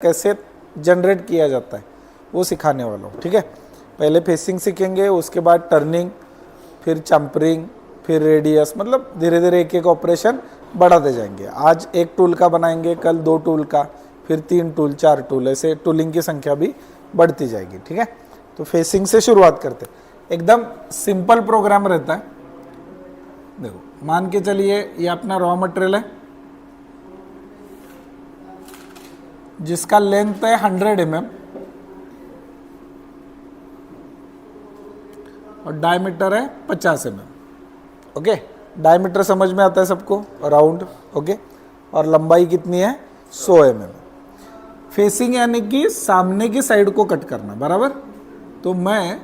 कैसे जनरेट किया जाता है वो सिखाने वाला हूँ। ठीक है, पहले फेसिंग सीखेंगे, उसके बाद टर्निंग, फिर चंपरिंग, फिर रेडियस, मतलब धीरे धीरे एक एक ऑपरेशन बढ़ाते जाएंगे। आज एक टूल का बनाएंगे, कल 2 टूल का, फिर 3 टूल, 4 टूल, ऐसे टूलिंग की संख्या भी बढ़ती जाएगी। ठीक है, तो फेसिंग से शुरुआत करते हैं। एकदम सिंपल प्रोग्राम रहता है। देखो, मान के चलिए ये अपना रॉ मटेरियल है जिसका लेंथ है 100 mm और डायमीटर है 50 mm। ओके, डायमीटर समझ में आता है सबको, राउंड। ओके, और लंबाई कितनी है 100 mm। फेसिंग यानी कि सामने की साइड को कट करना, बराबर। तो मैं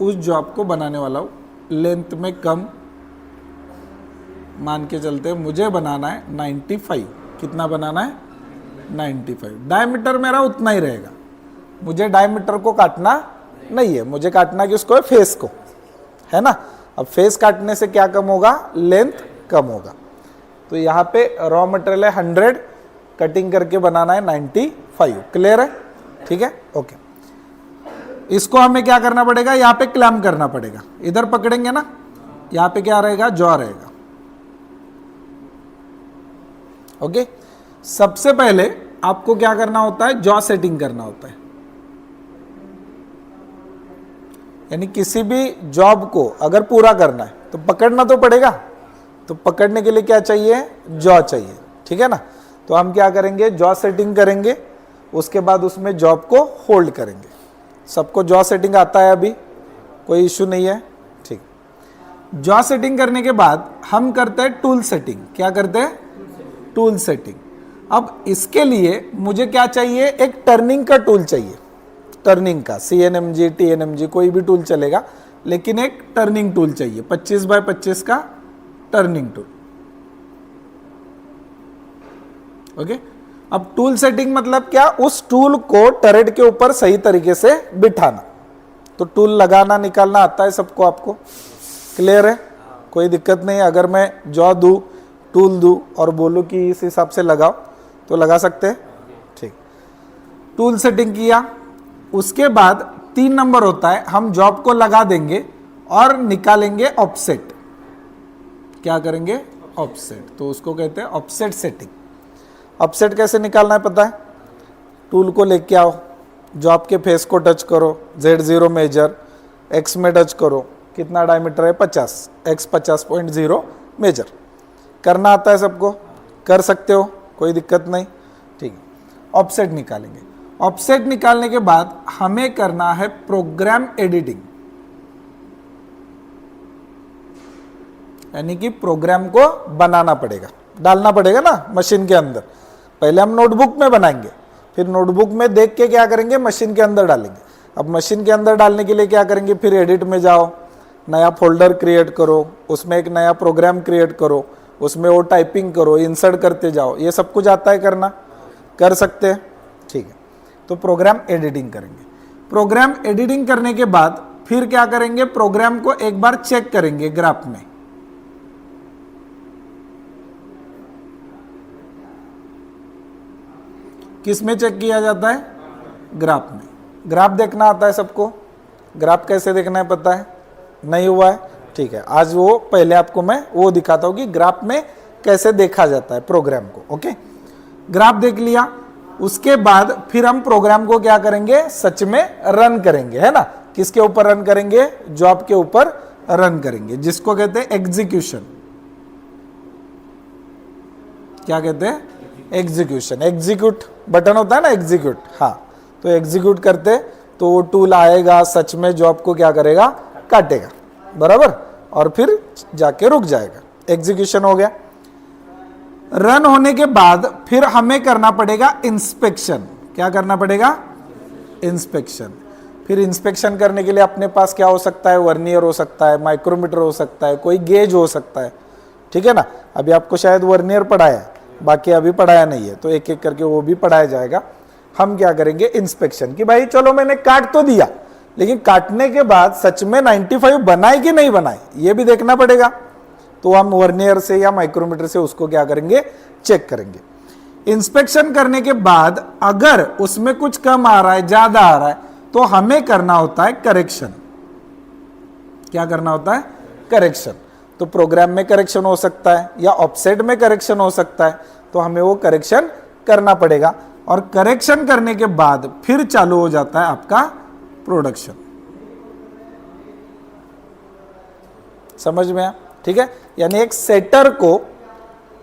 उस जॉब को बनाने वाला हूँ लेंथ में कम, मान के चलते हैं मुझे बनाना है 95। कितना बनाना है? 95। डायमीटर मेरा उतना ही रहेगा, मुझे डायमीटर को काटना नहीं है, मुझे काटना किसको है? फेस को, है ना। अब फेस काटने से क्या कम होगा? लेंथ कम होगा। तो यहाँ पे रॉ मटेरियल है 100, कटिंग करके बनाना है 95। क्लियर है? ठीक है, ओके। इसको हमें क्या करना पड़ेगा? यहाँ पे क्लैम्प करना पड़ेगा। इधर पकड़ेंगे ना, यहाँ पे क्या रहेगा? जॉ रहेगा। ओके, सबसे पहले आपको क्या करना होता है? जॉ सेटिंग करना होता है। यानी किसी भी जॉब को अगर पूरा करना है तो पकड़ना तो पड़ेगा, तो पकड़ने के लिए क्या चाहिए? जॉ चाहिए। ठीक है ना। तो हम क्या करेंगे? जॉ सेटिंग करेंगे, उसके बाद उसमें जॉब को होल्ड करेंगे। सबको जॉ सेटिंग आता है? अभी कोई इश्यू नहीं है? ठीक। जॉ सेटिंग करने के बाद हम करते हैं टूल सेटिंग। क्या करते हैं? Tool setting. अब इसके लिए मुझे क्या चाहिए? एक टर्निंग का टूल चाहिए। टर्निंग का CNMG, TNMG कोई भी टूल चलेगा, लेकिन एक टर्निंग टूल चाहिए। 25 बाय 25 का टर्निंग टूल। ओके, अब टूल सेटिंग मतलब क्या? उस टूल को टरेट के ऊपर सही तरीके से बिठाना। तो टूल लगाना निकालना आता है सबको, आपको क्लियर है? कोई दिक्कत नहीं है। अगर मैं जॉ दूं, टूल दूं और बोलूं कि इस हिसाब से लगाओ तो लगा सकते हैं। ठीक, टूल सेटिंग किया, उसके बाद 3 नंबर होता है, हम जॉब को लगा देंगे और निकालेंगे ऑफसेट। क्या करेंगे? ऑफसेट। तो उसको कहते हैं ऑफसेट सेटिंग। ऑफसेट कैसे निकालना है पता है? टूल को लेके आओ, जॉब के फेस को टच करो, Z0 मेजर, X में टच करो, कितना डायमीटर है? 50, X 50.0 मेजर। करना आता है सबको? कर सकते हो, कोई दिक्कत नहीं। ठीक है, ऑफसेट निकालेंगे। ऑफसेट निकालने के बाद हमें करना है प्रोग्राम एडिटिंग, यानी कि प्रोग्राम को बनाना पड़ेगा, डालना पड़ेगा ना मशीन के अंदर। पहले हम नोटबुक में बनाएंगे, फिर नोटबुक में देख के क्या करेंगे? मशीन के अंदर डालेंगे। अब मशीन के अंदर डालने के लिए क्या करेंगे? फिर एडिट में जाओ, नया फोल्डर क्रिएट करो, उसमें एक नया प्रोग्राम क्रिएट करो, उसमें वो टाइपिंग करो, इंसर्ट करते जाओ। ये सब कुछ आता है करना? कर सकते हैं। ठीक है, तो प्रोग्राम एडिटिंग करेंगे। प्रोग्राम एडिटिंग करने के बाद फिर क्या करेंगे? प्रोग्राम को एक बार चेक करेंगे ग्राफ में। किस में चेक किया जाता है? ग्राफ में। ग्राफ देखना आता है सबको? ग्राफ कैसे देखना है पता है? नहीं हुआ है? ठीक है, आज वो पहले आपको मैं वो दिखाता हूं कि ग्राफ में कैसे देखा जाता है प्रोग्राम को। ओके, ग्राफ देख लिया, उसके बाद फिर हम प्रोग्राम को क्या करेंगे? सच में रन करेंगे, है ना। किसके ऊपर रन करेंगे? जॉब के ऊपर रन करेंगे, जिसको कहते हैं एग्जीक्यूशन। क्या कहते हैं? एग्जीक्यूशन। एग्जीक्यूट बटन होता है ना, एग्जीक्यूट। हाँ, तो एग्जीक्यूट करते तो वो टूल आएगा, सच में जॉब को क्या करेगा? काटेगा, बराबर, और फिर जाके रुक जाएगा। एग्जीक्यूशन हो गया। रन होने के बाद फिर हमें करना पड़ेगा इंस्पेक्शन। क्या करना पड़ेगा? इंस्पेक्शन। फिर इंस्पेक्शन करने के लिए अपने पास क्या हो सकता है? वर्नियर हो सकता है, माइक्रोमीटर हो सकता है, कोई गेज हो सकता है। ठीक है ना। अभी आपको शायद वर्नियर पढ़ाया है, बाकी अभी पढ़ाया नहीं है, तो एक एक करके वो भी पढ़ाया जाएगा। हम क्या करेंगे? इंस्पेक्शन। कि भाई चलो मैंने काट तो दिया, लेकिन काटने के बाद सच में 95 बनाए कि नहीं बनाए, ये भी देखना पड़ेगा। तो हम वर्नियर से या माइक्रोमीटर से उसको क्या करेंगे? चेक करेंगे। इंस्पेक्शन करने के बाद अगर उसमें कुछ कम आ रहा है, ज्यादा आ रहा है, तो हमें करना होता है करेक्शन। क्या करना होता है? करेक्शन। तो प्रोग्राम में करेक्शन हो सकता है या ऑफसेट में करेक्शन हो सकता है, तो हमें वो करेक्शन करना पड़ेगा। और करेक्शन करने के बाद फिर चालू हो जाता है आपका प्रोडक्शन। समझ में आया? ठीक है, यानी एक सेटर को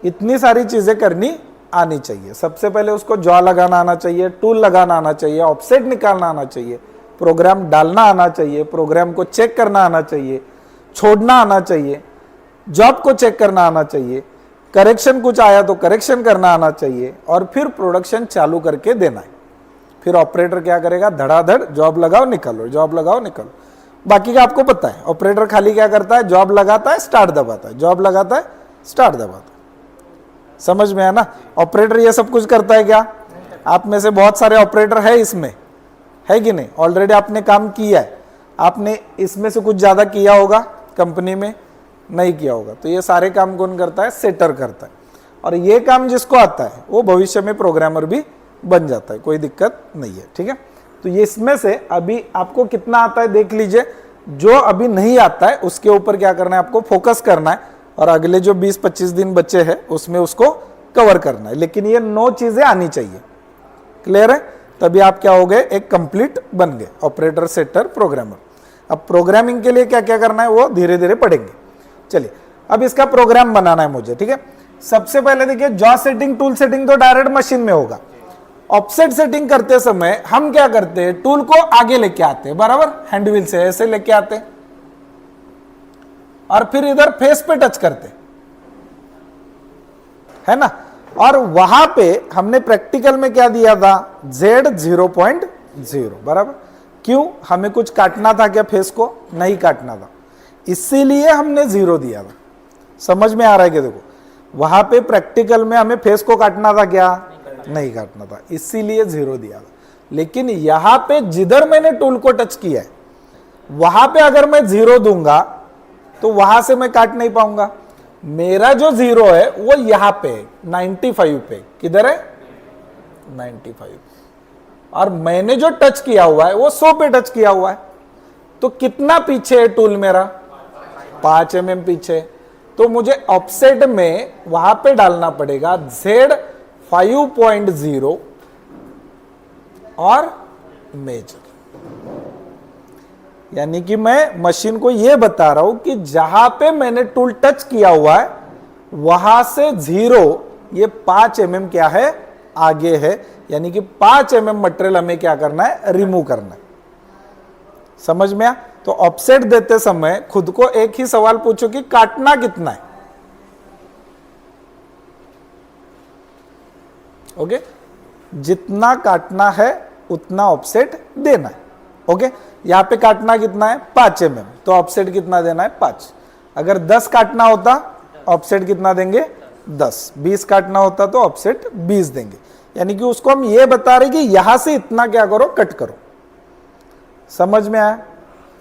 इतनी सारी चीजें करनी आनी चाहिए। सबसे पहले उसको जॉ लगाना आना चाहिए, टूल लगाना आना चाहिए, ऑफसेट निकालना आना चाहिए, प्रोग्राम डालना आना चाहिए, प्रोग्राम को चेक करना आना चाहिए, छोड़ना आना चाहिए, जॉब को चेक करना आना चाहिए, करेक्शन कुछ आया तो करेक्शन करना आना चाहिए, और फिर प्रोडक्शन चालू करके देना है। फिर ऑपरेटर क्या करेगा? धड़ाधड़ जॉब लगाओ निकालो, जॉब लगाओ निकालो। बाकी का आपको पता है, ऑपरेटर खाली क्या करता है? जॉब लगाता है, स्टार्ट दबाता है, जॉब लगाता है, स्टार्ट दबाता है। समझ में आया ना? ऑपरेटर ये सब कुछ करता है क्या? आप में से बहुत सारे ऑपरेटर है इसमें, है कि नहीं? ऑलरेडी आपने काम किया है, आपने इसमें से कुछ ज्यादा किया होगा, कंपनी में नहीं किया होगा। तो ये सारे काम कौन करता है? सेटर करता है। और ये काम जिसको आता है वो भविष्य में प्रोग्रामर भी बन जाता है, कोई दिक्कत नहीं है। ठीक है, तो ये इसमें से अभी आपको कितना आता है देख लीजिए। जो अभी नहीं आता है उसके ऊपर क्या करना है? आपको फोकस करना है, और अगले जो 20-25 दिन बचे हैं उसमें उसको कवर करना है। लेकिन ये 9 चीजें आनी चाहिए। क्लियर है? तभी आप क्या हो गए? एक कंप्लीट बन गए, ऑपरेटर, सेटर, प्रोग्रामर। अब प्रोग्रामिंग के लिए क्या क्या करना है वो धीरे धीरे पढ़ेंगे। चलिए, अब इसका प्रोग्राम बनाना है मुझे। ठीक है, सबसे पहले देखिए, जॉ सेटिंग, टूल सेटिंग तो डायरेक्ट मशीन में होगा। ऑफसेट सेटिंग करते समय हम क्या करते हैं? टूल को आगे लेके आते हैं, बराबर, हैंड व्हील से ऐसे लेके आते हैं, और फिर इधर फेस पे टच करते, है ना? और वहां पे हमने प्रैक्टिकल में क्या दिया था? Z0.0, बराबर। क्यों? हमें कुछ काटना था क्या? फेस को नहीं काटना था, इसीलिए हमने 0 दिया था। समझ में आ रहा है कि देखो, वहां पे प्रैक्टिकल में हमें फेस को काटना था क्या? नहीं काटना था, इसीलिए 0 दिया था। लेकिन यहां पे जिधर मैंने टूल को टच किया है वहां पे अगर मैं 0 दूंगा तो वहां से मैं काट नहीं पाऊंगा। मेरा जो 0 है वो यहां पे 95 पे, किधर है? 95। और मैंने जो टच किया हुआ है वो 100 पे टच किया हुआ है। तो कितना पीछे है टूल मेरा? 5 mm पीछे। तो मुझे ऑफसेट में वहां पे डालना पड़ेगा Z5.0 और मेजर। यानी कि मैं मशीन को यह बता रहा हूं कि जहां पे मैंने टूल टच किया हुआ है वहां से 0, ये 5 mm क्या है? आगे है। यानी कि 5 mm मटेरियल हमें क्या करना है? रिमूव करना है। समझ में आ? तो ऑफसेट देते समय खुद को एक ही सवाल पूछो कि काटना कितना है। ओके, जितना काटना है उतना ऑफसेट देना है। ओके, यहां पे काटना कितना है? 5 mm, तो ऑफसेट कितना देना है? 5। अगर 10 काटना होता ऑफसेट कितना देंगे? 10। 20 काटना होता तो ऑफसेट 20 देंगे। यानी कि उसको हम ये बता रहे कि यहां से इतना क्या करो? कट करो। समझ में आया?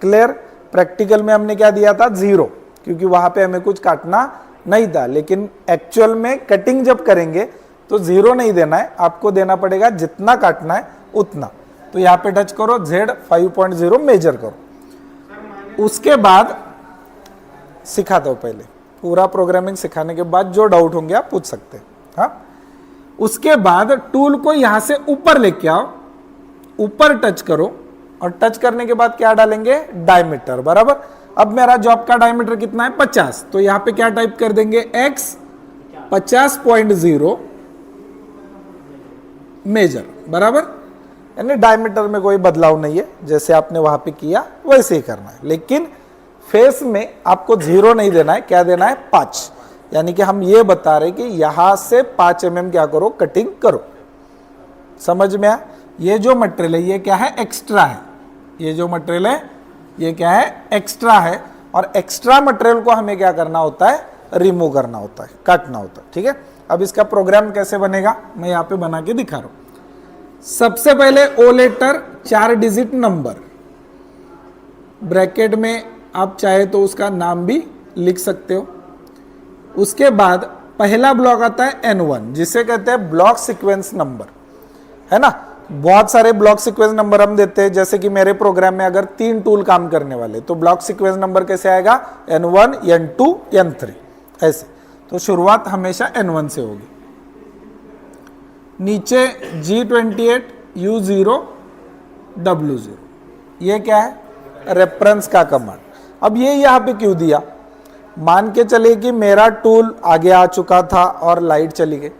क्लियर? प्रैक्टिकल में हमने क्या दिया था? 0, क्योंकि वहां पे हमें कुछ काटना नहीं था। लेकिन एक्चुअल में कटिंग जब करेंगे तो 0 नहीं देना है, आपको देना पड़ेगा जितना काटना है उतना। तो यहां पे टच करो, Z5.0 मेजर करो। उसके बाद सिखाता हूं, पहले पूरा प्रोग्रामिंग सिखाने के बाद जो डाउट होंगे आप पूछ सकते हैं। हाँ, उसके बाद टूल को यहां से ऊपर लेके आओ, ऊपर टच करो, और टच करने के बाद क्या डालेंगे? डायमीटर, बराबर। अब मेरा जॉब का डायमीटर कितना है? 50। तो यहां पे क्या टाइप कर देंगे? X 50.0 मेजर, बराबर। यानी डायमीटर में कोई बदलाव नहीं है, जैसे आपने वहां पे किया वैसे ही करना है। लेकिन फेस में आपको 0 नहीं देना है, क्या देना है? 5। यानी कि हम ये बता रहे कि यहां से 5 mm क्या करो? कटिंग करो। समझ में आया? ये जो मटेरियल है ये क्या है? एक्स्ट्रा है। ये जो मटेरियल है ये क्या है? एक्स्ट्रा है। और एक्स्ट्रा मटेरियल को हमें क्या करना होता है? रिमूव करना होता है, काटना होता है। ठीक है, अब इसका प्रोग्राम कैसे बनेगा मैं यहां पे बना के दिखा रहा हूं। सबसे पहले O letter, 4 digit number, bracket में आप चाहे तो उसका नाम भी लिख सकते हो। उसके बाद पहला ब्लॉक आता है N1 जिसे कहते हैं ब्लॉक सीक्वेंस नंबर, है ना। बहुत सारे ब्लॉक सीक्वेंस नंबर हम देते हैं, जैसे कि मेरे प्रोग्राम में अगर 3 टूल काम करने वाले तो ब्लॉक सीक्वेंस नंबर कैसे आएगा, N1, N2, N3 ऐसे। तो शुरुआत हमेशा N1 से होगी। नीचे G28 U0 W0, ये क्या है, रेफरेंस का कमांड। अब ये यहाँ पे क्यों दिया, मान के चले कि मेरा टूल आगे आ चुका था और लाइट चली गई।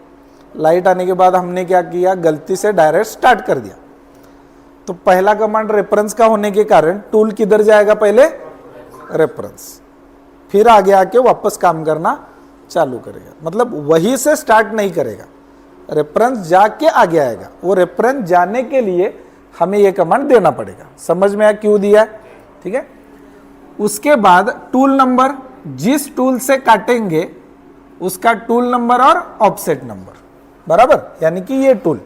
लाइट आने के बाद हमने क्या किया, गलती से डायरेक्ट स्टार्ट कर दिया। तो पहला कमांड रेफरेंस का होने के कारण टूल किधर जाएगा, पहले रेफरेंस, फिर आगे आके वापस काम करना चालू करेगा। मतलब वही से स्टार्ट नहीं करेगा, रेफरेंस जाके आगे आएगा। वो रेफरेंस जाने के लिए हमें ये कमांड देना पड़ेगा। समझ में आया क्यों दिया है, ठीक है। उसके बाद टूल नंबर, जिस टूल से काटेंगे उसका टूल नंबर और ऑफसेट नंबर बराबर, यानी कि ये टूल,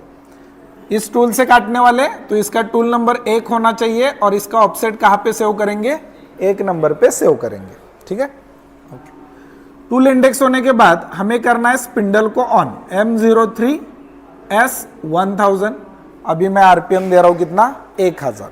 इस टूल से काटने वाले तो इसका टूल नंबर 1 होना चाहिए और इसका ऑफसेट कहां पे सेव करेंगे, 1 नंबर पे सेव करेंगे, ठीक है। टूल इंडेक्स होने के बाद हमें करना है स्पिंडल को ऑन, M03 S1000। अभी मैं आरपीएम दे रहा हूं कितना, 1000।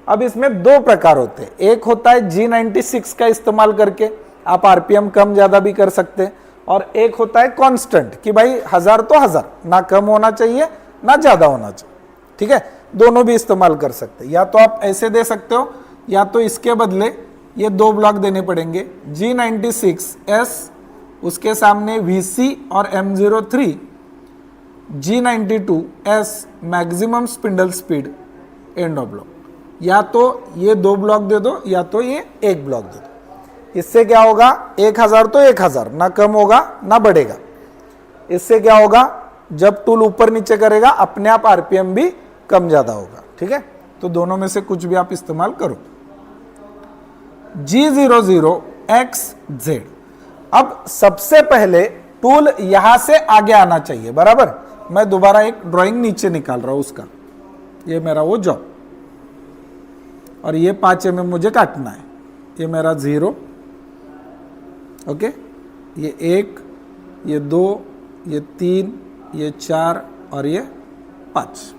अब इसमें 2 प्रकार होते हैं, एक होता है G96 का इस्तेमाल करके आप आरपीएम कम ज्यादा भी कर सकते हैं, और एक होता है कांस्टेंट कि भाई 1000 तो 1000, ना कम होना चाहिए ना ज्यादा होना चाहिए, ठीक है। दोनों भी इस्तेमाल कर सकते हैं, या तो आप ऐसे दे सकते हो या तो इसके बदले ये 2 ब्लॉक देने पड़ेंगे, G96 S उसके सामने VC और M03 G92 S maximum spindle speed end of block. या तो ये 2 ब्लॉक दे दो या तो ये 1 ब्लॉक दे दो। इससे क्या होगा, 1000 तो 1000, ना कम होगा ना बढ़ेगा। इससे क्या होगा, जब टूल ऊपर नीचे करेगा अपने आप आरपीएम भी कम ज्यादा होगा, ठीक है। तो दोनों में से कुछ भी आप इस्तेमाल करो। G00XZ, अब सबसे पहले टूल यहां से आगे आना चाहिए बराबर। मैं दोबारा एक ड्राइंग नीचे निकाल रहा हूं उसका, ये मेरा वो जॉब, और ये 5 mm मुझे काटना है। ये मेरा 0, ओके, ये 1, ये 2, ये 3, ये 4 और ये 5।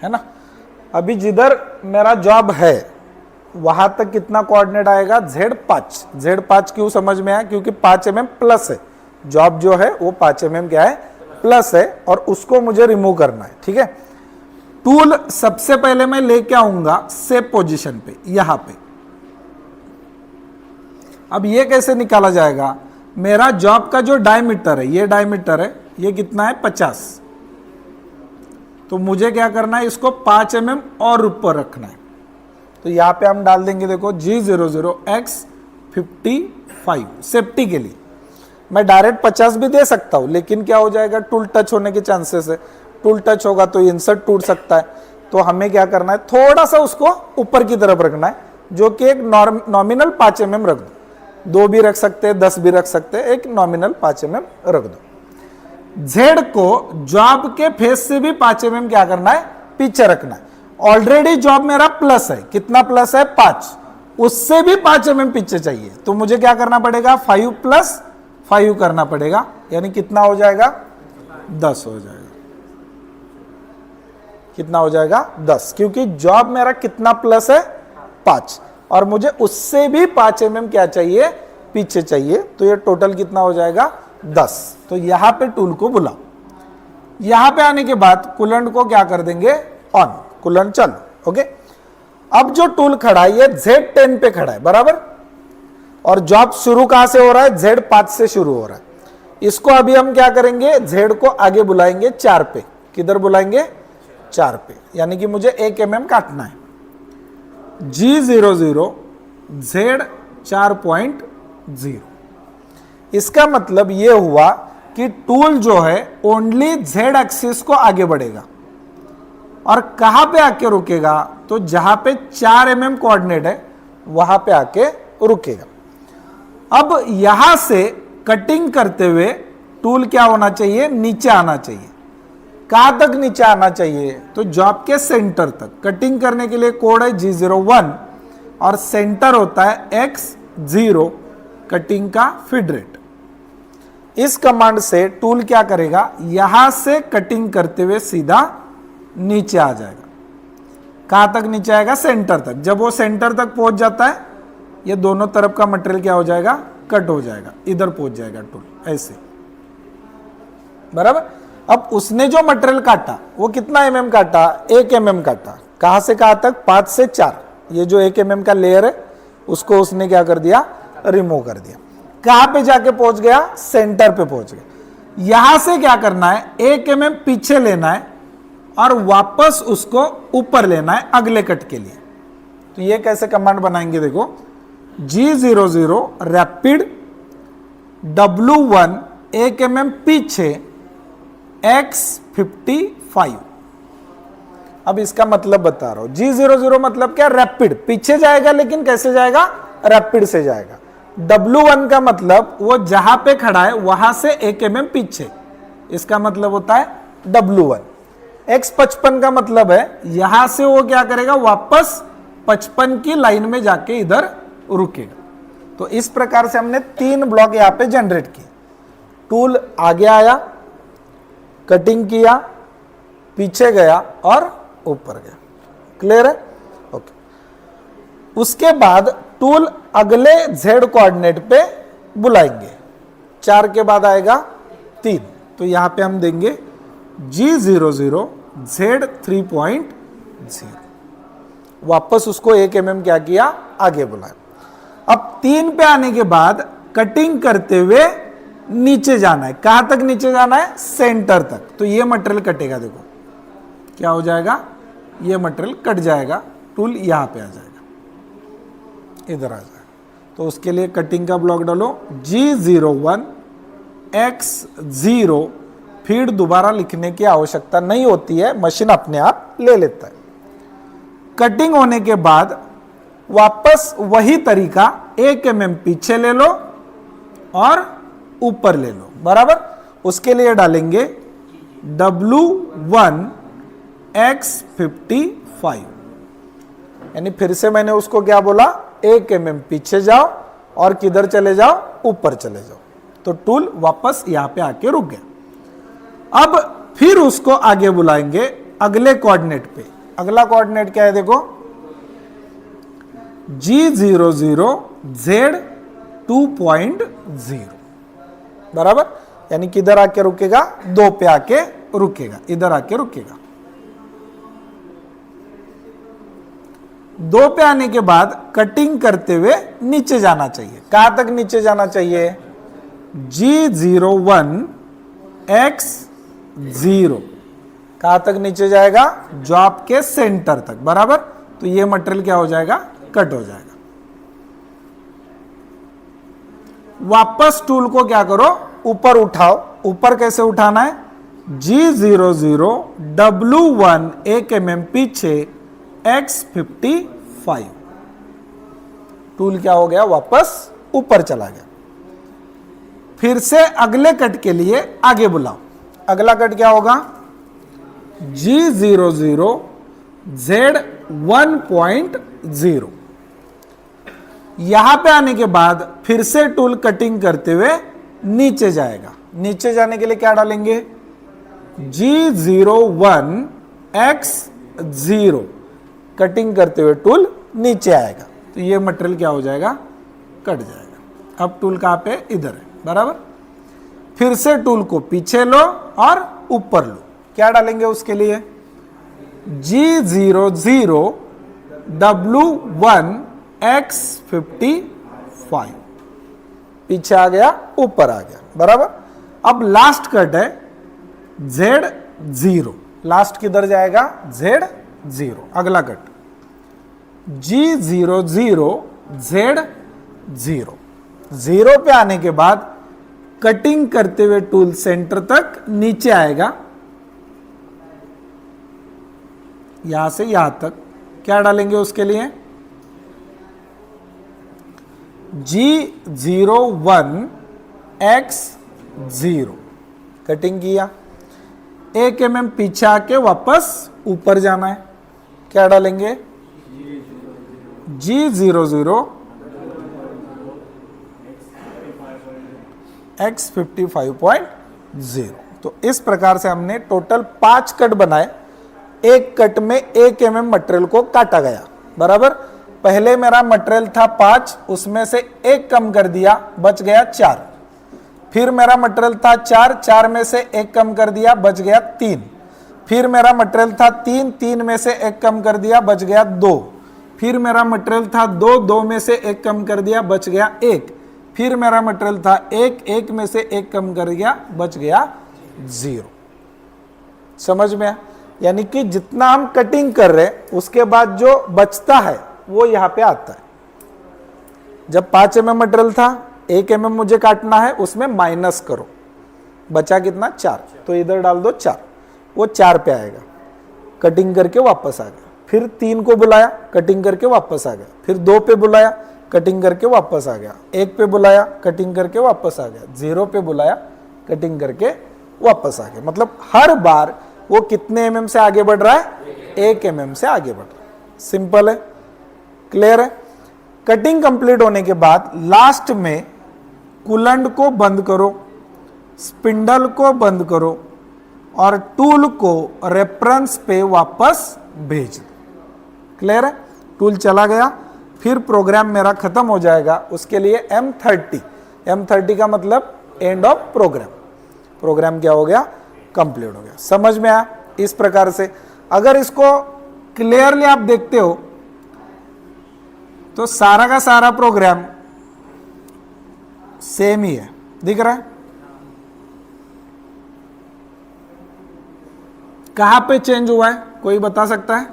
है ना। अभी जिधर मेरा जॉब है वहां तक कितना कोऑर्डिनेट आएगा, Z5। Z5 क्यों समझ में आया, क्योंकि 5 mm प्लस है, जॉब जो है वो 5 mm क्या है, प्लस है, और उसको मुझे रिमूव करना है, ठीक है। टूल सबसे पहले मैं लेके आऊंगा सेव पोजीशन पे, यहां पे। अब ये कैसे निकाला जाएगा, मेरा जॉब का जो डायमीटर है, ये डायमीटर है, ये कितना है 50। तो मुझे क्या करना है, इसको 5 mm और ऊपर रखना है। तो यहां पे हम डाल देंगे, देखो G00X55 सेफ्टी के लिए। मैं डायरेक्ट 50 भी दे सकता हूं, लेकिन क्या हो जाएगा, टूल टच होने के चांसेस है। टूल टच होगा तो इंसर्ट टूट सकता है। तो हमें क्या करना है, थोड़ा सा उसको ऊपर की तरफ रखना है, जो कि एक नॉमिनल 5 mm रख दो। 2 भी रख सकते हैं, 10 भी रख सकते हैं, एक नॉमिनल 5 mm रख दो। Z को जॉब के फेस से भी 5 mm क्या करना है, पीछे रखना है। ऑलरेडी जॉब मेरा प्लस है, कितना प्लस है, 5, उससे भी 5 mm पीछे चाहिए। तो मुझे क्या करना पड़ेगा, 5 + 5 करना पड़ेगा, यानी कितना हो जाएगा, 10 हो जाएगा। कितना हो जाएगा, 10, क्योंकि जॉब मेरा कितना प्लस है, 5, और मुझे उससे भी 5 mm क्या चाहिए, पीछे चाहिए। तो ये टोटल कितना हो जाएगा, 10। तो यहां पे टूल को बुलाओ। यहां पे आने के बाद कूलेंट को क्या कर देंगे, ऑन, कूलेंट चलो, ओके। अब जो टूल खड़ा है ये Z10 पे खड़ा है बराबर, और जॉब शुरू कहां से हो रहा है, Z5 से शुरू हो रहा है। इसको अभी हम क्या करेंगे, Z को आगे बुलाएंगे 4 पे। किधर बुलाएंगे, 4 पे, यानी कि मुझे 1 mm काटना है। G00 Z 4.0, इसका मतलब ये हुआ कि टूल जो है ओनली Z एक्सिस को आगे बढ़ेगा, और कहां पे आके रुकेगा, तो जहां पे 4 mm कोऑर्डिनेट है वहां पे आके रुकेगा। अब यहां से कटिंग करते हुए टूल क्या होना चाहिए, नीचे आना चाहिए। कहां तक नीचे आना चाहिए, तो जॉब के सेंटर तक। कटिंग करने के लिए कोड है G01 और सेंटर होता है X0, कटिंग का फीड रेट। इस कमांड से टूल क्या करेगा, यहां से कटिंग करते हुए सीधा नीचे आ जाएगा। कहां तक नीचे आएगा, सेंटर तक। जब वो सेंटर तक पहुंच जाता है, ये दोनों तरफ का मटेरियल क्या हो जाएगा, कट हो जाएगा, इधर पहुंच जाएगा टूल, ऐसे। बराबर। अब उसने जो मटेरियल काटा वो कितना mm काटा, 1 mm काटा। कहां से कहां तक, 5 से 4। ये जो 1 mm का लेयर है उसको उसने क्या कर दिया, रिमूव कर दिया। कहां पे जाके पहुंच गया, सेंटर पे पहुंच गया। यहां से क्या करना है, 1 mm पीछे लेना है और वापस उसको ऊपर लेना है अगले कट के लिए। तो ये कैसे कमांड बनाएंगे, देखो, G00 रैपिड W1 1 mm पीछे X55। अब इसका मतलब बता रहा हूं, G00 मतलब क्या, रैपिड, पीछे जाएगा लेकिन कैसे जाएगा, रैपिड से जाएगा। W1 का मतलब वो जहां पे खड़ा है वहां से 1 mm पीछे, इसका मतलब होता है W1। X55 का मतलब है यहां से वो क्या करेगा, वापस 55 की लाइन में जाके इधर रुकेगा। तो इस प्रकार से हमने 3 ब्लॉक यहां पे जनरेट किए। टूल आगे आया, कटिंग किया, पीछे गया और ऊपर गया। क्लियर है, ओके। उसके बाद टूल अगले Z कोऑर्डिनेट पे बुलाएंगे। 4 के बाद आएगा 3, तो यहां पे हम देंगे G00 Z 3.0। वापस उसको 1 mm क्या किया, आगे बुलाया। अब 3 पे आने के बाद कटिंग करते हुए नीचे जाना है। कहां तक नीचे जाना है, सेंटर तक। तो ये मटेरियल कटेगा, देखो क्या हो जाएगा, ये मटेरियल कट जाएगा, टूल यहां पे आ जाएगा, इधर आ जाएगा। तो उसके लिए कटिंग का ब्लॉक डालो, G01 X0। फीड दोबारा लिखने की आवश्यकता नहीं होती है, मशीन अपने आप ले लेता है। कटिंग होने के बाद वापस वही तरीका, 1 mm पीछे ले लो और ऊपर ले लो। बराबर। उसके लिए डालेंगे W1 X55, यानी फिर से मैंने उसको क्या बोला, 1 mm पीछे जाओ और किधर चले जाओ, ऊपर चले जाओ। तो टूल वापस यहां पे आके रुक गया। अब फिर उसको आगे बुलाएंगे अगले कोऑर्डिनेट पे। अगला कोऑर्डिनेट क्या है, देखो, G00 Z 2.0। बराबर, यानी किधर आके रुकेगा, 2 पे आके रुकेगा, इधर आके रुकेगा। 2 पे आने के बाद कटिंग करते हुए नीचे जाना चाहिए। कहां तक नीचे जाना चाहिए, G01 X0। कहां तक नीचे जाएगा, जॉब के सेंटर तक। बराबर। तो ये मटेरियल क्या हो जाएगा, कट हो जाएगा। वापस टूल को क्या करो, ऊपर उठाओ। ऊपर कैसे उठाना है, G00 W1 1 mm पीछे X55। टूल क्या हो गया, वापस ऊपर चला गया। फिर से अगले कट के लिए आगे बुलाओ। अगला कट क्या होगा, G00 Z 1.0। यहां पे आने के बाद फिर से टूल कटिंग करते हुए नीचे जाएगा। नीचे जाने के लिए क्या डालेंगे, G01 X0। कटिंग करते हुए टूल नीचे आएगा, तो ये मटेरियल क्या हो जाएगा, कट जाएगा। अब टूल कहां पे, इधर है। बराबर। फिर से टूल को पीछे लो और ऊपर लो। क्या डालेंगे उसके लिए, G00 W1 X55। पीछे आ गया, ऊपर आ गया। बराबर। अब लास्ट कट है Z0। लास्ट किधर जाएगा, Z0। अगला कट G00 Z0। 0 पे आने के बाद कटिंग करते हुए टूल सेंटर तक नीचे आएगा, यहां से यहां तक। क्या डालेंगे उसके लिए, G01 X0। कटिंग किया, 1 mm पीछे आके वापस ऊपर जाना है। क्या डालेंगे? G00 x 55.0। तो इस प्रकार से हमने टोटल 5 कट बनाए। एक कट में 1 mm मटेरियल को काटा गया, बराबर। पहले मेरा मटेरियल था 5, उसमें से 1 कम कर दिया, बच गया 4। फिर मेरा मटेरियल था 4, 4 में से 1 कम कर दिया, बच गया 3। फिर मेरा मटेरियल था 3, 3 में से 1 कम कर दिया, बच गया 2। फिर मेरा मटेरियल था 2, 2 में से 1 कम कर दिया, बच गया 1। फिर मेरा मटेरियल था 1, 1 में से 1 कम कर दिया, बच गया 0। समझ में? यानी कि जितना हम कटिंग कर रहे हैं उसके बाद जो बचता है वो यहां पे आता है। जब 5 mm मटेरियल था, 1 mm मुझे काटना है, उसमें माइनस करो, बचा कितना? 4। तो इधर डाल दो 4, वो 4 पे आएगा, कटिंग करके वापस आ गया। फिर 3 को बुलाया, कटिंग करके वापस आ गया। फिर 2 पे बुलाया, कटिंग करके वापस आ गया। 1 पे बुलाया, कटिंग करके वापस आ गया। 0 पे बुलाया, कटिंग करके वापस आ गया। मतलब हर बार वो कितने mm से आगे बढ़ रहा है? 1 mm से आगे बढ़ रहा है। सिंपल है, क्लियर है? कटिंग कंप्लीट होने के बाद लास्ट में कूलेंट को बंद करो, स्पिंडल को बंद करो और टूल को रेफरेंस पे वापस भेज दो। क्लियर है? टूल चला गया, फिर प्रोग्राम मेरा खत्म हो जाएगा। उसके लिए M30 का मतलब एंड ऑफ प्रोग्राम। प्रोग्राम क्या हो गया? कंप्लीट हो गया। समझ में आया? इस प्रकार से अगर इसको क्लियरली आप देखते हो तो सारा का सारा प्रोग्राम सेम ही है। दिख रहा है? कहां पे चेंज हुआ है कोई बता सकता है?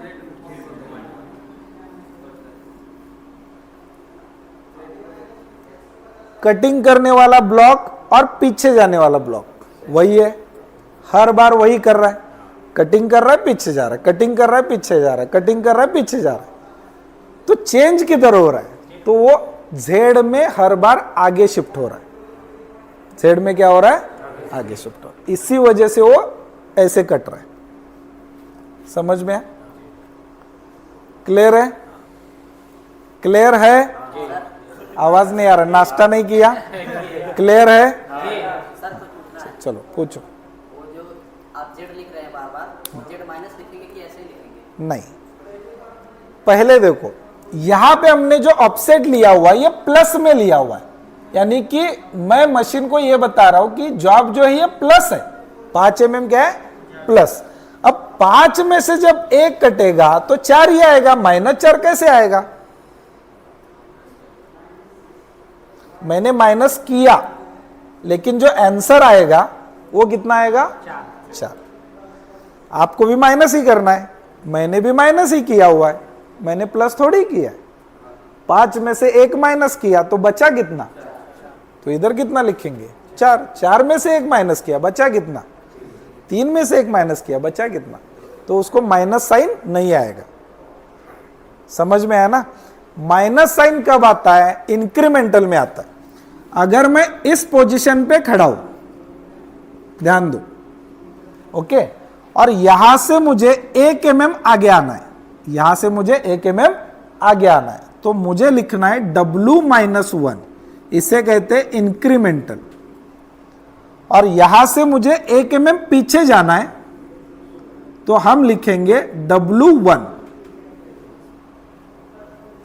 कटिंग करने वाला ब्लॉक और पीछे जाने वाला ब्लॉक वही है, हर बार वही कर रहा है। कटिंग कर रहा है, पीछे जा रहा है, कटिंग कर रहा है, पीछे जा रहा है, कटिंग कर रहा है, पीछे जा रहा है। तो चेंज किधर हो रहा है? तो वो जेड में हर बार आगे शिफ्ट हो रहा है। जेड में क्या हो रहा है? आगे शिफ्ट हो रहा है। इसी वजह से वो ऐसे कट रहा है। समझ में? क्लियर है? क्लियर है? आवाज नहीं आ रहा, नाश्ता नहीं किया? क्लियर है? चलो पूछो। वो जो आप जेड लिख रहे हैं बार बार, जेड माइनस लिखेंगे कि ऐसे ही लिखेंगे? नहीं, पहले देखो यहां पे हमने जो ऑफसेट लिया हुआ है ये प्लस में लिया हुआ है। यानी कि मैं मशीन को ये बता रहा हूं कि जॉब जो है ये प्लस है। 5 mm क्या है? प्लस। अब 5 में से जब 1 कटेगा तो 4 ही आएगा, -4 कैसे आएगा? मैंने माइनस किया लेकिन जो आंसर आएगा वो कितना आएगा? 4। आपको भी माइनस ही करना है, मैंने भी माइनस ही किया हुआ है, मैंने प्लस थोड़ी किया। 5 में से 1 माइनस किया तो बचा कितना? तो इधर कितना लिखेंगे? 4। 4 में से 1 माइनस किया, बचा कितना? 3 में से 1 माइनस किया, बचा कितना? तो उसको माइनस साइन नहीं आएगा। समझ में आया ना? माइनस साइन कब आता है? इंक्रीमेंटल में आता है। अगर मैं इस पोजीशन पे खड़ा हूं, ध्यान दो, ओके, और यहां से मुझे 1 mm आगे आना है, यहां से मुझे 1 mm आगे आना है, तो मुझे लिखना है W-1, इसे कहते हैं इंक्रीमेंटल। और यहां से मुझे 1 mm पीछे जाना है तो हम लिखेंगे W1,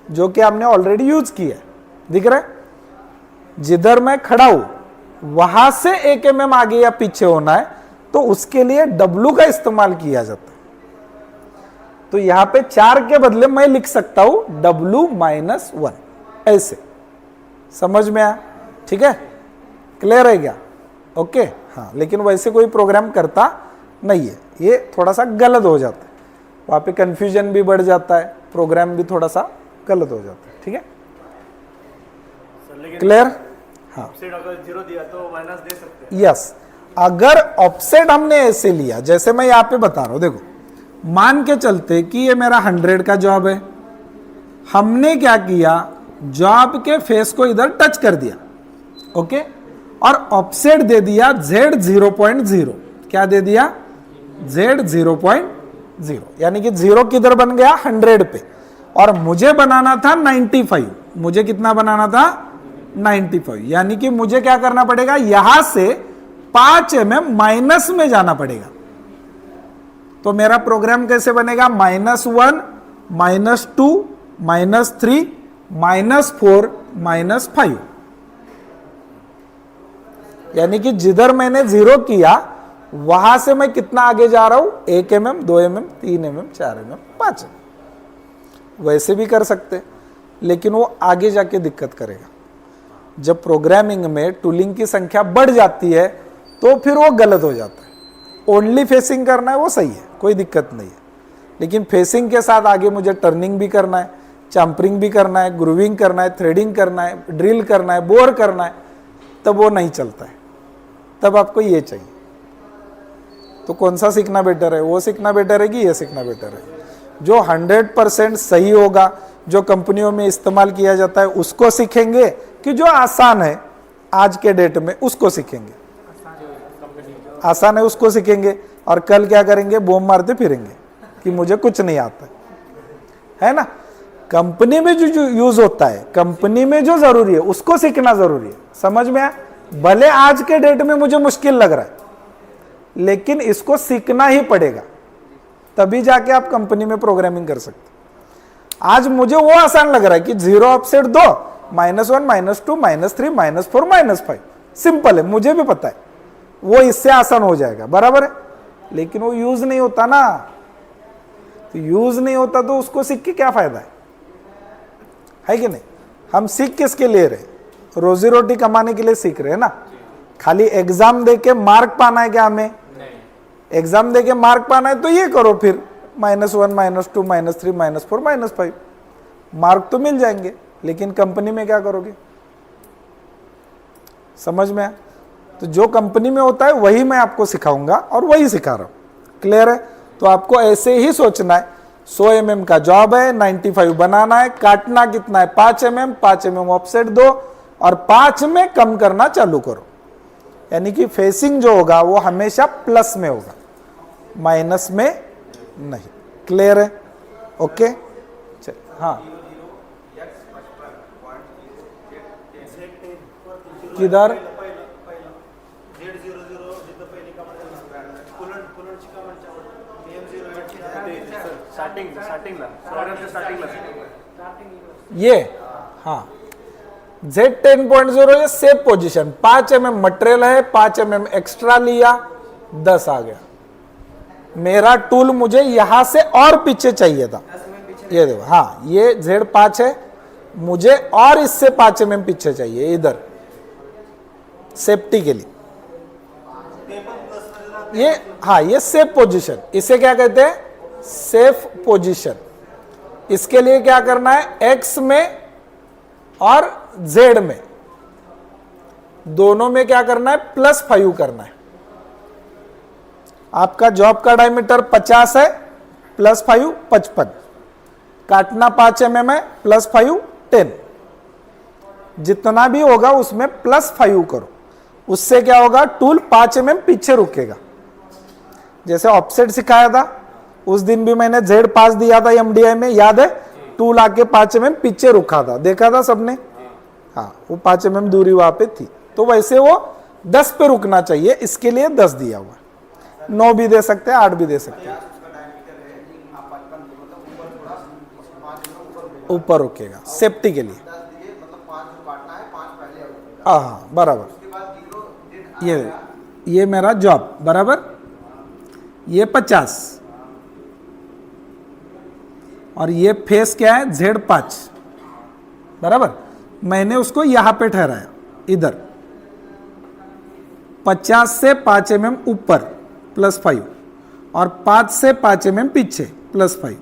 जो कि हमने ऑलरेडी यूज किया है। दिख रहा है? जिधर मैं खड़ा हूं वहां से 1 mm आगे या पीछे होना है तो उसके लिए W का इस्तेमाल किया जाता है। तो यहां पे 4 के बदले मैं लिख सकता हूं W-1 ऐसे। समझ में आया? ठीक है? क्लियर है क्या? ओके। हाँ, लेकिन वैसे कोई प्रोग्राम करता नहीं है, ये थोड़ा सा गलत हो जाता है, वहां पे कंफ्यूजन भी बढ़ जाता है, प्रोग्राम भी थोड़ा सा गलत हो जाता है। ठीक है? क्लियर? हाँ, अगर 0 दिया तो माइनस दे सकते हैं। यस, अगर ऑफसेट हमने ऐसे लिया जैसे मैं यहां पे बता रहा हूं, देखो मान के चलते कि ये मेरा 100 का जॉब है, हमने क्या किया, जॉब के फेस को इधर टच कर दिया, ओके, और ऑफसेट दे दिया Z 0.0। क्या दे दिया? Z 0.0, यानी कि 0 किधर बन गया 100 पे, और मुझे बनाना था 95, मुझे कितना बनाना था 95, यानी कि मुझे क्या करना पड़ेगा, यहां से 5 mm माइनस में जाना पड़ेगा। तो मेरा प्रोग्राम कैसे बनेगा, -1, -2, -3, -4, -5, यानी कि जिधर मैंने 0 किया वहां से मैं कितना आगे जा रहा हूं, 1 mm, 2 mm, 3 mm, 4 mm, 5 mm। वैसे भी कर सकते, लेकिन वो आगे जाके दिक्कत करेगा। जब प्रोग्रामिंग में टूलिंग की संख्या बढ़ जाती है तो फिर वो गलत हो जाता है। ओनली फेसिंग करना है वो सही है, कोई दिक्कत नहीं है, लेकिन फेसिंग के साथ आगे मुझे टर्निंग भी करना है, चैम्परिंग भी करना है, ग्रूविंग करना है, थ्रेडिंग करना है, ड्रिल करना है, बोर करना है, तब वो नहीं चलता है। तब आपको ये चाहिए। तो कौन सा सीखना बेटर है, वो सीखना बेटर है कि ये सीखना बेटर है? जो 100% सही होगा, जो कंपनियों में इस्तेमाल किया जाता है उसको सीखेंगे, कि जो आसान है आज के डेट में उसको सीखेंगे? आसान है उसको सीखेंगे, और कल क्या करेंगे, बॉम्ब मारते फिरेंगे कि मुझे कुछ नहीं आता है ना। कंपनी में जो यूज होता है, कंपनी में जो जरूरी है उसको सीखना जरूरी है। समझ में आया? भले आज के डेट में मुझे मुश्किल लग रहा है, लेकिन इसको सीखना ही पड़ेगा, तभी जाके आप कंपनी में प्रोग्रामिंग कर सकते। आज मुझे वो आसान लग रहा है कि 0 ऑफसेट दो, -1, -2, -3, -4, -5, सिंपल है, मुझे भी पता है वो इससे आसान हो जाएगा, बराबर है, लेकिन वो यूज नहीं होता ना। तो यूज नहीं होता तो उसको सीख के क्या फायदा है कि नहीं? हम सीख किसके लिए रहे? रोजी रोटी कमाने के लिए सीख रहे हैं ना। खाली एग्जाम देके मार्क पाना है क्या हमें? एग्जाम देके मार्क पाना है तो ये करो फिर, -1, -2, -3, -4, -5, मार्क तो मिल जाएंगे, लेकिन कंपनी में क्या करोगे? समझ में आया? तो जो कंपनी में होता है वही मैं आपको सिखाऊंगा और वही सिखा रहा हूं। क्लियर है? तो आपको ऐसे ही सोचना है, 100 mm का जॉब है, 95 बनाना है, काटना कितना है 5 mm, 5 mm ऑफसेट दो और 5 में कम करना चालू करो। यानी कि फेसिंग जो होगा वो हमेशा प्लस में होगा, माइनस में नहीं। क्लियर है? ओके, चल हाँ, किधर? ये हाँ, Z10.0 ये सेफ पोजीशन, 5 mm मटेरियल है, 5 mm एक्स्ट्रा लिया, 10 आ गया। मेरा टूल मुझे यहां से और पीछे चाहिए था, ये देखो, हाँ ये Z5 है, मुझे और इससे 5 mm पीछे चाहिए इधर, सेफ्टी के लिए। ये हाँ, ये सेफ पोजीशन, इसे क्या कहते हैं? Safe position. इसके लिए क्या करना है, X में और Z में दोनों में क्या करना है, +5 करना है। आपका जॉब का डायमीटर 50 है, +5 55, काटना 5 mm है, +5 10, जितना भी होगा उसमें +5 करो। उससे क्या होगा, टूल 5 mm पीछे रुकेगा। जैसे ऑफसेट सिखाया था उस दिन भी मैंने Z5 दिया था MDI में, याद है? टूल आके 5 mm पीछे रुका था, देखा था सबने? हाँ, वो 5 mm दूरी वहां पे थी। तो वैसे वो 10 पे रुकना चाहिए, इसके लिए 10 दिया हुआ। 9 भी दे सकते हैं, 8 भी दे सकते हैं, ऊपर रुकेगा सेफ्टी के लिए। हाँ बराबर, ये मेरा जॉब बराबर, ये 50 और ये फेस क्या है, Z5 बराबर। मैंने उसको यहां पे ठहराया, इधर 50 से 5 mm ऊपर +5 और 5 से 5 mm पीछे +5,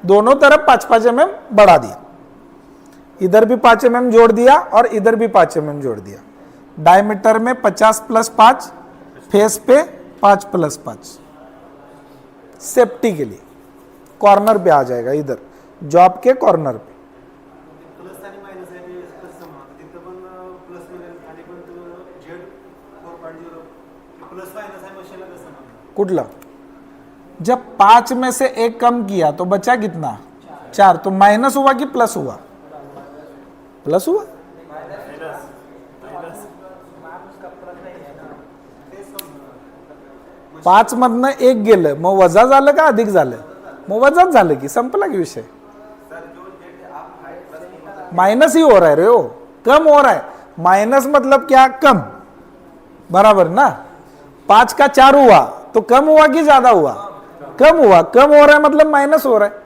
दोनों तरफ 5-5 mm बढ़ा दिया। इधर भी 5 mm जोड़ दिया और इधर भी 5 mm जोड़ दिया। डायमीटर में 50 + 5, फेस पे 5 + 5, सेफ्टी के लिए। कॉर्नर पे आ जाएगा, इधर जॉब के कॉर्नर पे। कुठला जब 5 में से 1 कम किया तो बचा कितना? 4। तो माइनस हुआ कि प्लस हुआ? प्लस हुआ। पाच मधनं 1 गेलं, मग वजा झालं का अधिक झालं? मग वजाच झालं की, संपला की विषय। माइनस ही हो रहा है रे, हो कम हो रहा है। माइनस मतलब क्या? कम, बराबर ना। 5 का 4 हुआ तो कम हुआ कि ज्यादा हुआ? कम हुआ। कम हो रहा है मतलब माइनस हो रहा है।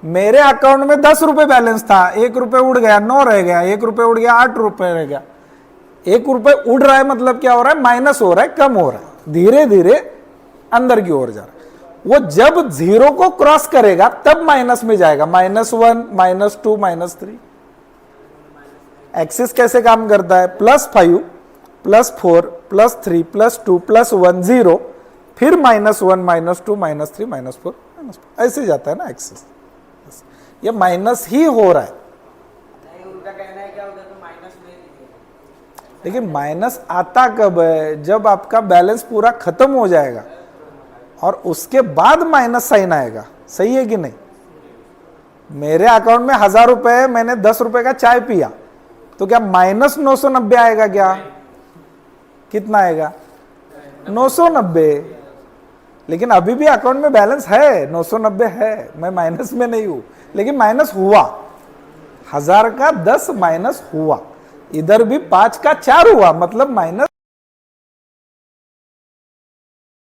मेरे अकाउंट में 10 रुपए बैलेंस था, 1 रुपए उड़ गया, 9 रह गया, 1 रुपए उड़ गया, 8 रुपए रह गया। 1 रुपए उड़ रहा है मतलब क्या हो रहा है? माइनस हो रहा है, कम हो रहा है, धीरे धीरे अंदर की ओर जा रहा है। वो जब 0 को क्रॉस करेगा तब माइनस में जाएगा। -1, -2, -3। एक्सिस कैसे काम करता है? +5, +4, +3, +2, +1, 0, फिर -1, -2, -3, -4, -4, ऐसे जाता है ना एक्सिस। ये माइनस ही हो रहा है। उनका कहना है क्या, उधर तो माइनस में दिखेगा। लेकिन माइनस आता कब है? जब आपका बैलेंस पूरा खत्म हो जाएगा और उसके बाद माइनस साइन आएगा। सही है कि नहीं? मेरे अकाउंट में 1000 रुपए है, मैंने 10 रुपए का चाय पिया, तो क्या -990 आएगा क्या? कितना आएगा? 990। लेकिन अभी भी अकाउंट में बैलेंस है, 990 है, मैं माइनस में नहीं हूं, लेकिन माइनस हुआ। 1000 का 10 माइनस हुआ। इधर भी 5 का 4 हुआ, मतलब माइनस